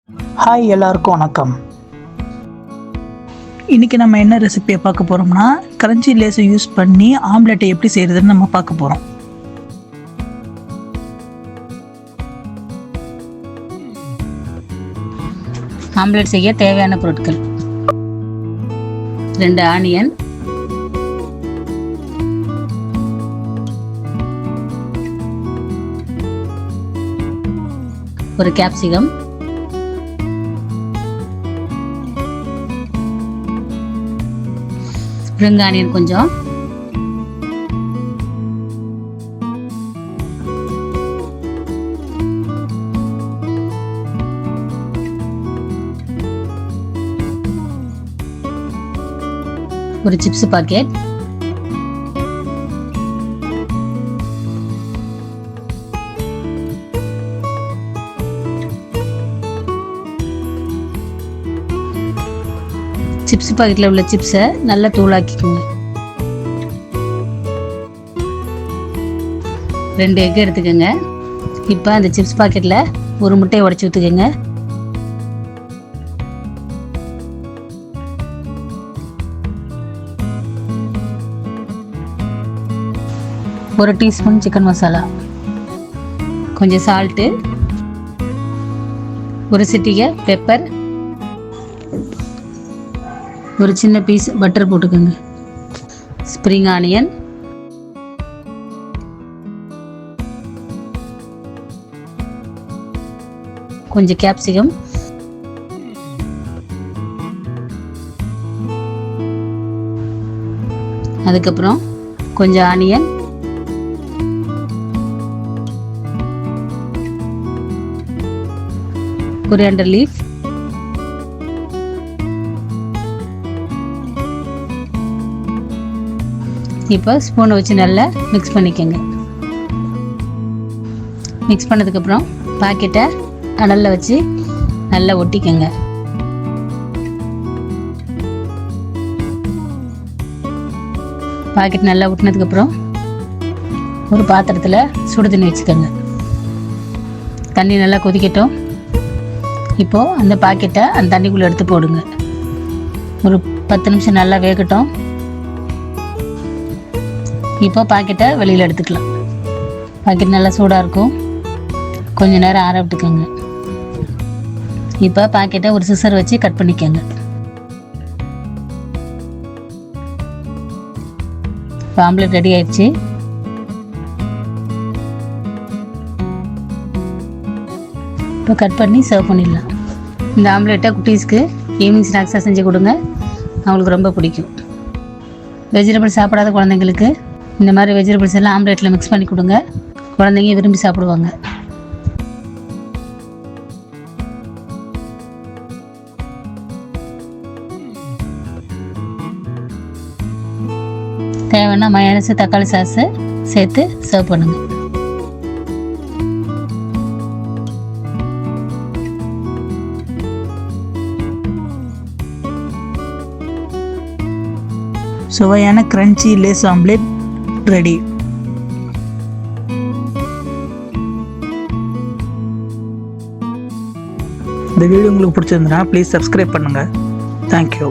Hi, எல்லாருக்கும் வணக்கம். இன்றைக்கி நம்ம என்ன ரெசிபியை பார்க்க போகிறோம்னா, கிரன்ச்சி லேஸை யூஸ் பண்ணி ஆம்லெட்டை எப்படி செய்கிறதுன்னு நம்ம பார்க்க போகிறோம். ஆம்லெட் செய்ய தேவையான பொருட்கள்: 2 ஆனியன், 1 கேப்சிகம், 2 ஆனியன் கொஞ்சம், ஒரு சிப்ஸ் பாக்கெட், சிப்ஸ் பாக்கெட்டில் உள்ள சிப்ஸை நல்லா தூளாக்கிக்கோங்க. 2 எக் எடுத்துக்கோங்க. இப்போ அந்த சிப்ஸ் பாக்கெட்டில் ஒரு முட்டையை உடச்சி ஊற்றுக்கோங்க. ஒரு டீஸ்பூன் சிக்கன் மசாலா, கொஞ்சம் சால்ட்டு, ஒரு சிட்டிகை பெப்பர், ஒரு சின்ன பீஸ் பட்டர் போட்டுக்கோங்க. ஸ்ப்ரிங் ஆனியன், கொஞ்சம் கேப்சிகம், அதுக்கப்புறம் கொஞ்சம் ஆனியன், கொரியாண்டர் லீஃப், இப்போ ஸ்பூனை வச்சு நல்லா மிக்ஸ் பண்ணிக்கோங்க. மிக்ஸ் பண்ணதுக்கப்புறம் பாக்கெட்டை அனலில் வச்சு நல்லா ஒட்டிக்கோங்க. பாக்கெட் நல்லா ஒட்டினதுக்கப்புறம் ஒரு பாத்திரத்தில் சுடு தண்ணி வச்சுக்கோங்க. தண்ணி நல்லா கொதிக்கட்டும். இப்போது அந்த பாக்கெட்டை அந்த தண்ணிக்குள்ளே எடுத்து போடுங்க. ஒரு 10 நிமிஷம் நல்லா வேகட்டும். இப்போ பாக்கெட்டை வெளியில் எடுத்துக்கலாம். பாக்கெட் நல்லா சூடாக இருக்கும். கொஞ்சம் நேரம் ஆற விட்டுக்கோங்க. இப்போ பாக்கெட்டை ஒரு சிசர் வச்சு கட் பண்ணிக்கோங்க. இப்போ ஆம்லெட் ரெடி ஆயிடுச்சு. இப்போ கட் பண்ணி சர்வ் பண்ணிடலாம். இந்த ஆம்லெட்டை குட்டீஸ்க்கு ஈவினிங் ஸ்நாக்ஸாக செஞ்சு கொடுங்க. அவங்களுக்கு ரொம்ப பிடிக்கும். வெஜிடபிள்ஸ் சாப்பிடாத குழந்தைங்களுக்கு இந்த மாதிரி வெஜிடபிள்ஸ் எல்லாம் ஆம்லெட்டில் மிக்ஸ் பண்ணி கொடுங்க. குழந்தைங்க விரும்பி சாப்பிடுவாங்க. தேவைன்னா மயோனைஸ், தக்காளி சாஸு சேர்த்து சர்வ் பண்ணுங்கள். சுவையான கிரன்ச்சி லேஸ் ஆம்லெட் ரெடி. இந்த வீடியோ உங்களுக்கு பிடிச்சிருந்தா ப்ளீஸ் சப்ஸ்கிரைப் பண்ணுங்கள். தேங்க்யூ.